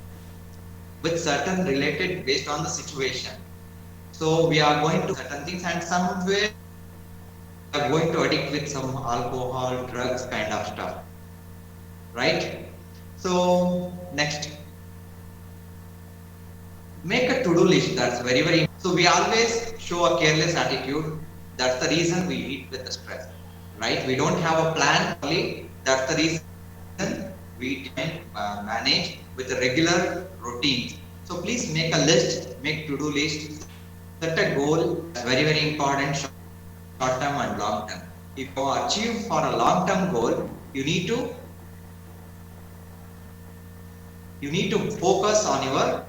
with certain related based on the situation. So we are going to certain things, and somewhere we are going to addict with some alcohol, drugs kind of stuff, right? So next, make a to-do list. That's very, very. So we always show a careless attitude. That's the reason we eat with the stress, right? We don't have a plan only. That's the reason we can manage with a regular routine. So please make a list, make to-do list, set a goal. That's very, very important. Short term and long term. If you achieve for a long term goal, you need to focus on your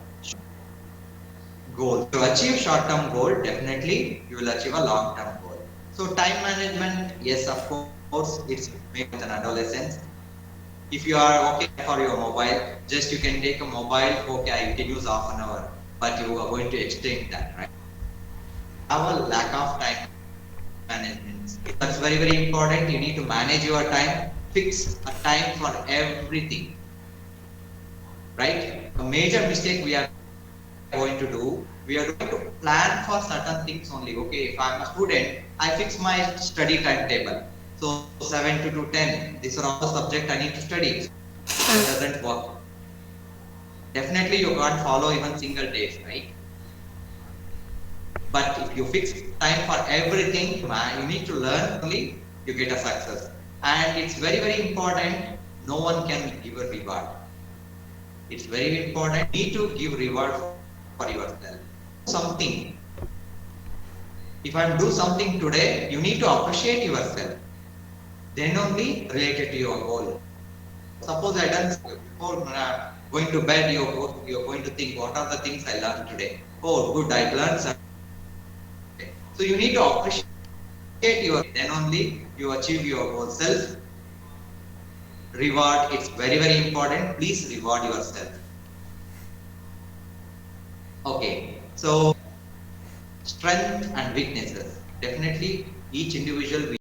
goal. To achieve short term goal, definitely you will achieve a long term goal. So time management, yes, of course, it's made with an adolescence. If you are okay for your mobile, just you can take a mobile, okay, you can use half an hour, but you are going to extend that, right? Have a lack of time management. That's very, very important. You need to manage your time, fix a time for everything, right? A major mistake we are going to do, we are going to plan for certain things only. Okay, if I'm a student, I fix my study timetable. So 7 to 10, these are all the subjects I need to study. It doesn't work. Definitely you can't follow even single days, right? But if you fix time for everything, you need to learn only, you get a success. And it's very, very important, no one can give a reward. It's very important, you need to give reward for yourself. Something. If I do something today, you need to appreciate yourself. Then only related to your goal. Suppose I done before going to bed, you're going to think, what are the things I learned today? Oh, good, I learned something. So you need to appreciate your, then only you achieve your goal. Self reward, it's very, very important. Please reward yourself. Okay, so strength and weaknesses. Definitely each individual we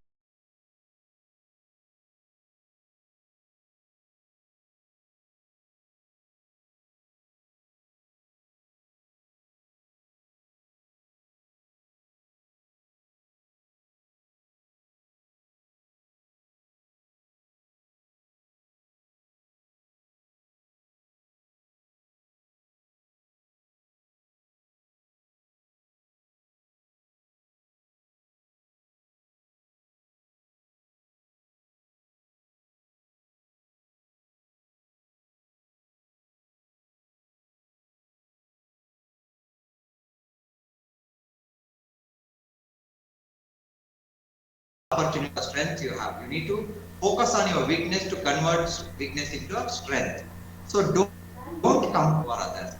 opportunity, strength you have. You need to focus on your weakness to convert weakness into a strength. So don't come for others.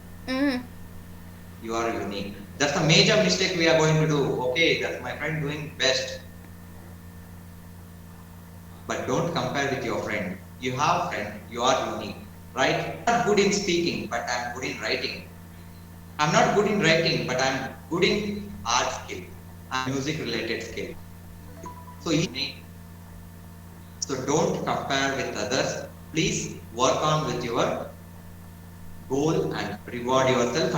You are unique. That's a major mistake we are going to do. Okay, that's my friend doing best. But don't compare with your friend. You have friend, you are unique, right? I'm not good in speaking, but I'm good in writing. I'm not good in writing, but I'm good in art skill and music related skill. So unique. So don't compare with others. Please work on with your goal and reward yourself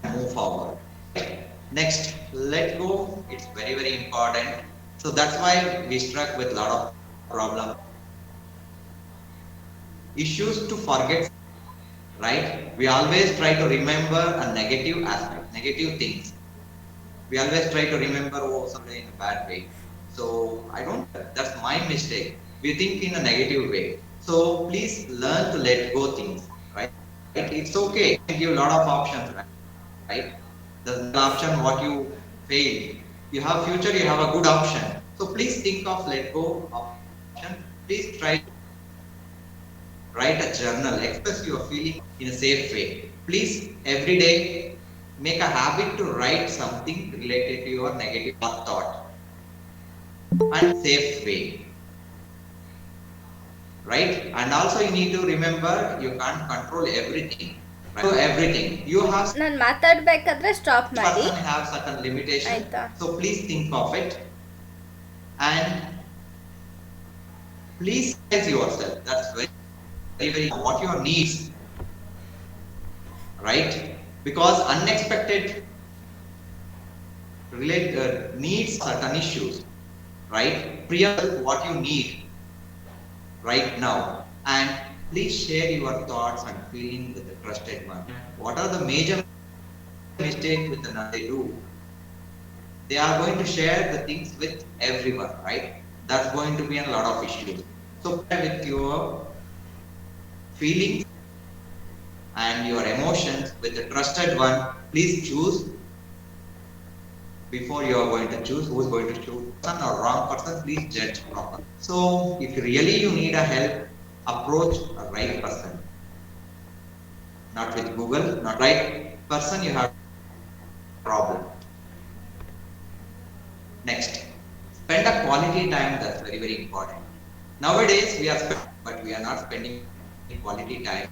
and move forward. Next, let go. It's very, very important. So that's why we struck with a lot of problems. Issues to forget, right? We always try to remember a negative aspect, negative things. We always try to remember, oh, something in a bad way. So I don't, that's my mistake. We think in a negative way. So please learn to let go things, right? It's okay. I give a lot of options, right? The option what you fail. You have future, you have a good option. So please think of let go option. Please try to write a journal, express your feeling in a safe way. Please every day make a habit to write something related to your negative thought and safe way, right? And also you need to remember you can't control everything, right? So everything you have ನಾನು ಮಾತಾಡಬೇಕಾದ್ರೆ stop ಮಾಡಿ person have certain limitation. ಆಯ್ತಾ? So please think of it and please test yourself. That's very, very, very what your needs, right? Because unexpected related needs certain issues, right? Prior what you need right now, and please share your thoughts and feeling with the trusted one. What are the major mistakes with another they do? They are going to share the things with everyone, right? That's going to be a lot of issues. So with your feelings and your emotions with the trusted one, please choose. Before you are going to choose who is going to choose person or wrong person, please judge properly. So if really you need a help, approach a right person, not with Google, not right person. You have a problem. Next, spend a quality time. That's very, very important. Nowadays we are but we are not spending quality time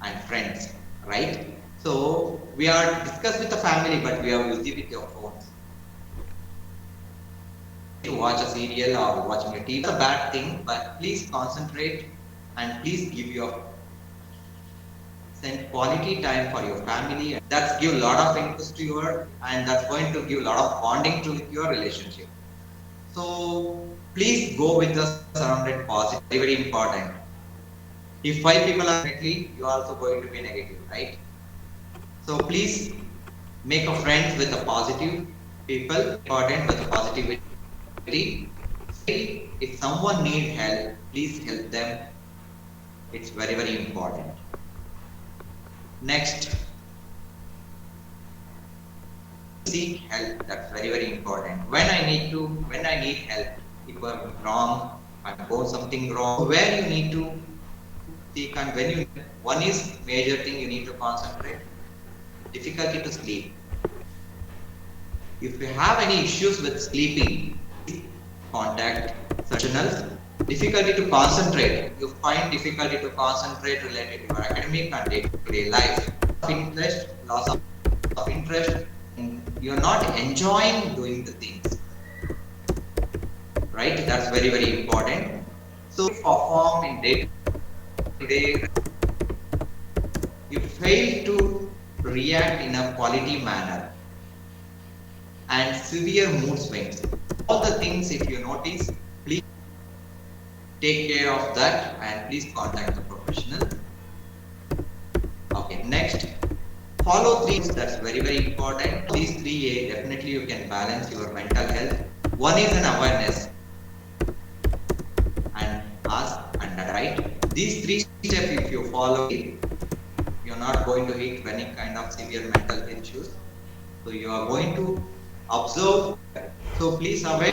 and friends, right? So we are discuss with the family, but we are busy with your phones. To watch a serial or watching a TV, it's a bad thing, but please concentrate and please give your send quality time for your family. That's give a lot of interest to your, and that's going to give a lot of bonding to your relationship. So please go with the surrounded positive. Very, very important. If 5 people are negative, you are also going to be negative, right? So please make a friends with a positive people, important with a positivity. If someone need help, please help them. It's very, very important. Next, seek help. That's very, very important. When I need help, if I'm wrong, and go something wrong, where you need to seek, and when you, one is major thing you need to concentrate, difficulty to sleep. If you have any issues with sleeping, contact professionals. Difficulty to concentrate, you find difficulty to concentrate related to your academic and day-to-day life. Interest, loss of interest, and you're not enjoying doing the things. Right? That's very, very important. So perform in day-to-day, you fail to react in a quality manner, and severe mood swings. All the things, if you notice, please take care of that and please contact the professional. Okay, next, follow things. That's very, very important. These 3A, definitely you can balance your mental health. One is an awareness and ask and right. These 3 steps, if you follow it, you're not going to hit any kind of severe mental health issues. So you are going to observe. So please aware,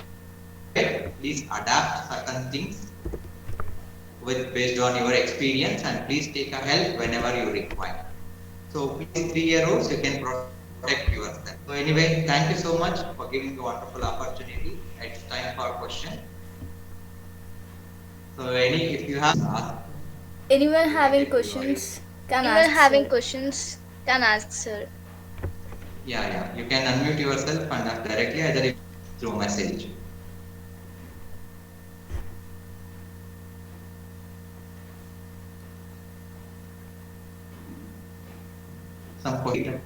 please adapt certain things with based on your experience, and please take a help whenever you require. So please 3 rules, you can protect yourself. So anyway, thank you so much for giving the wonderful opportunity. It's time for question. So if you have Anyone having questions can ask. Sir. Yeah, you can unmute yourself and ask directly, either through message. Some question.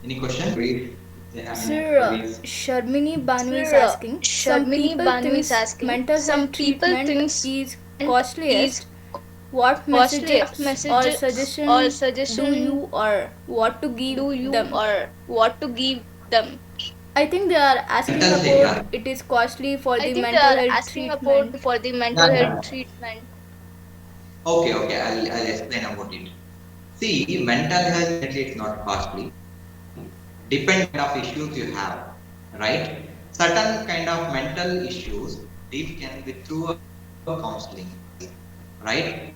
Any question? Sir, Sharmini Banu is asking. Some people think mental health treatment is costliest. What messages or suggestions do you or what to give them? I think they are asking about it is costly for the mental health treatment. Okay, I'll explain about it. See, mental health definitely is not costly. Depend of issues you have, right? Certain kind of mental issues, it can be through a counseling, right?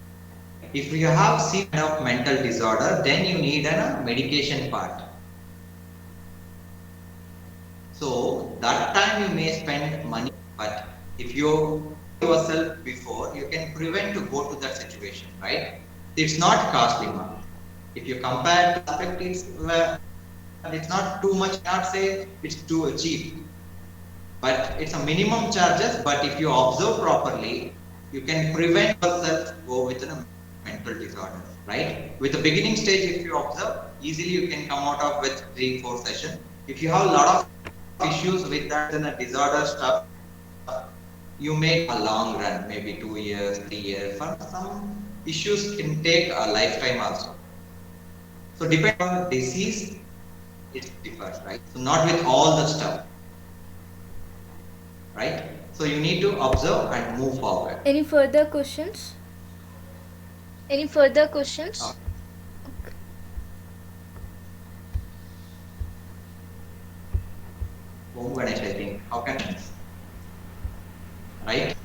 If you have some kind of mental disorder, then you need a medication part. So that time you may spend money, but if you yourself before, you can prevent to go to that situation, right? It's not costly money. If you compare the aspect, it's not too much. Not say it's too cheap, but it's a minimum charges. But if you observe properly, you can prevent yourself go with a mental disorder, right? With the beginning stage, if you observe, easily you can come out of with 3-4 sessions. If you have a lot of issues with that and a disorder stuff, you may a long run, maybe 2 years, 3 years. For some issues can take a lifetime also. So depending on disease, it differs, right? So not with all the stuff, right? So you need to observe and move forward. Any further questions? Om Ganesh, I think. How can, right?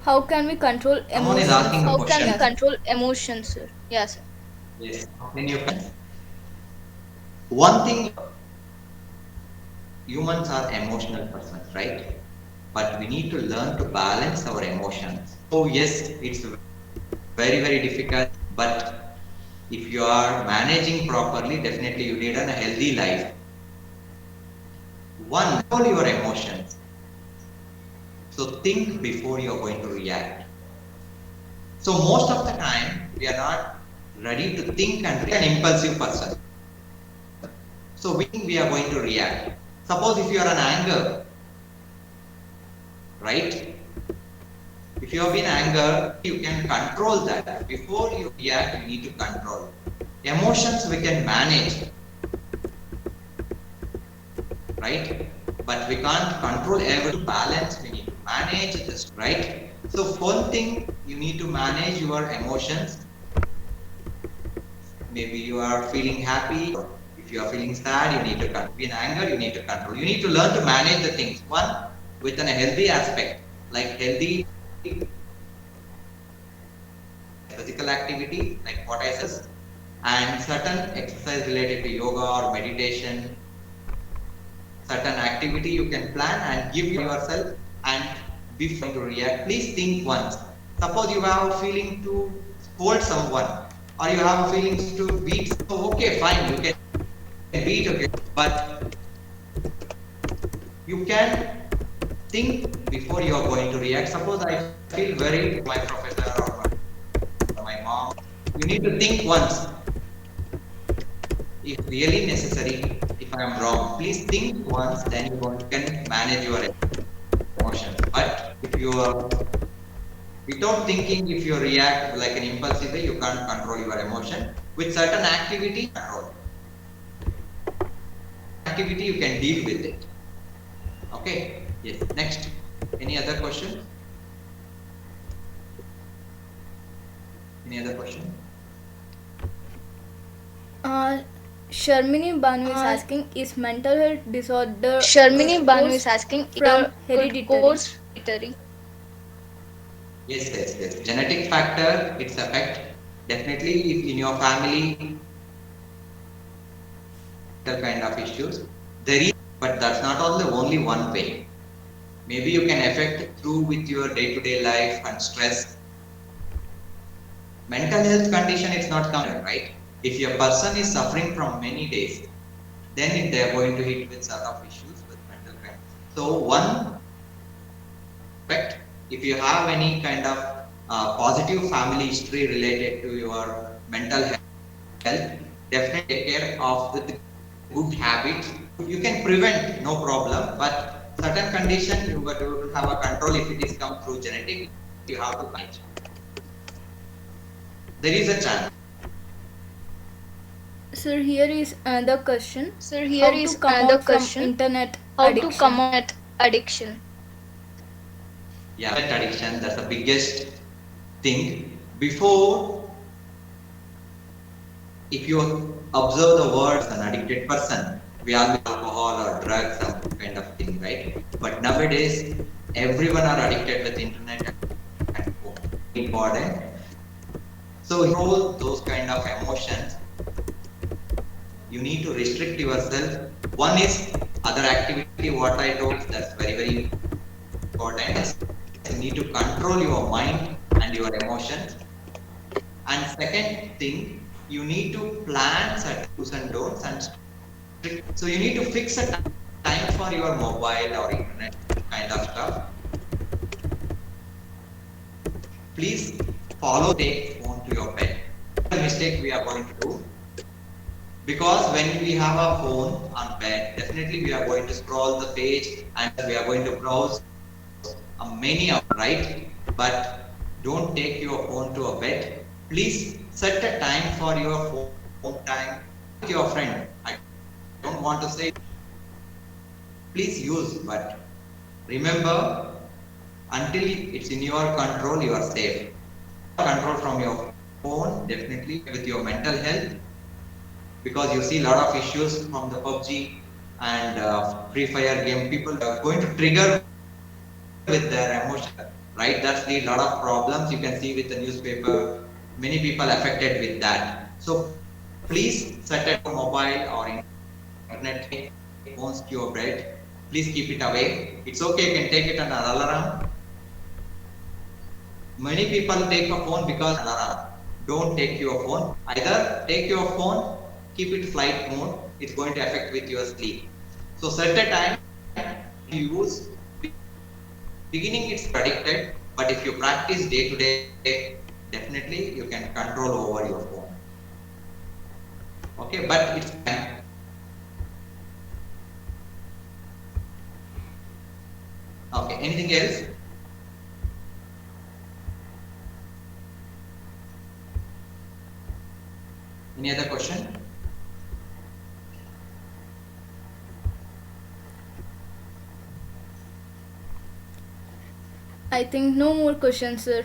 How can we control Someone is emotions? asking a question. Control emotions, sir? Yes, sir. Yes. Then you can. One thing, humans are emotional persons, right? But we need to learn to balance our emotions. So yes, it's very, very difficult, but if you are managing properly, definitely you lead a healthy life. One, control your emotions. So think before you are going to react. So most of the time, we are not ready to think and react. An impulsive person. So we are going to react. Suppose if you are in anger, right? If you have been anger, you can control that. Before you react, you need to control. Emotions we can manage, right? But we can't control every balance. We need to manage this, right? So one thing, you need to manage your emotions. maybe you are feeling happy. If you are feeling sad, you need to control. In anger, you need to control. You need to learn to manage the things. One, with an healthy aspect, like healthy physical activity, like what I said, and certain exercise related to yoga or meditation, certain activity you can plan and give yourself. And before you react, please think once. Suppose you have a feeling to scold someone, or you have a feeling to beat, so okay, fine, you can beat, okay, but you can think before you are going to react. Suppose I feel very my professor or my mom, you need to think once. If really necessary, if I am wrong, please think once, then you can manage your emotions. But if you are without thinking, if you react like an impulsive way, you can't control your emotion. With certain activity, control activity, you can deal with it. Okay. Yes. Next. Any other question? Any other question? Sharmini Banu is asking, is mental health disorder Sharmini Banu course is asking, from could hereditary? course hereditary? Yes, yes, yes. Genetic factor, its effect. Definitely, if in your family, kind of issues, there is, but that's not all the only one way. Maybe you can affect through with your day-to-day life and stress. Mental health condition is not common, right? If your person is suffering from many days, then they are going to hit with sort of issues with mental health. So one effect, if you have any kind of positive family history related to your mental health, definitely take care of with good habits. You can prevent, no problem, but certain condition you will have a control. If it is come through genetic, you have to manage. There is a chance. Sir, here is another question. Sir, here How to is come another out from question. internet How to addiction? come out addiction? Yeah, addiction, that's the biggest thing. Before, if you observe the words an addicted person, we are alcohol or drugs, some kind of thing, right? But nowadays, everyone are addicted with internet and phone. Important. So control those kind of emotions. You need to restrict yourself. One is other activity, what I told, that's very, very important. You need to control your mind and your emotions. And second thing, you need to plan certain do's and don'ts and strict. So you need to fix a time for your mobile or internet kind of stuff. Please follow, take phone to your bed. Mistake we are going to do, because when we have a phone on bed, definitely we are going to scroll the page and we are going to browse many of, right? But don't take your phone to a bed. Please set a time for your phone time with your friend. I don't want to say please use, but remember, until it's in your control, you are safe. Control from your phone, definitely with your mental health, because you see a lot of issues from the PUBG and Free Fire game. People are going to trigger with their emotion, right? That's the lot of problems you can see with the newspaper. Many people affected with that. So please set a mobile or internet phones to your bed. Please keep it away. It's okay, you can take it on an alarm. Many people take a phone because alarm. Don't take your phone. Either take your phone, keep it flight mode. It's going to affect with your sleep. So set a time you use. Beginning it's predicted, but if you practice day to day, definitely you can control over your phone. Okay, but it's okay. Anything else? Any other question? I think no more questions, sir.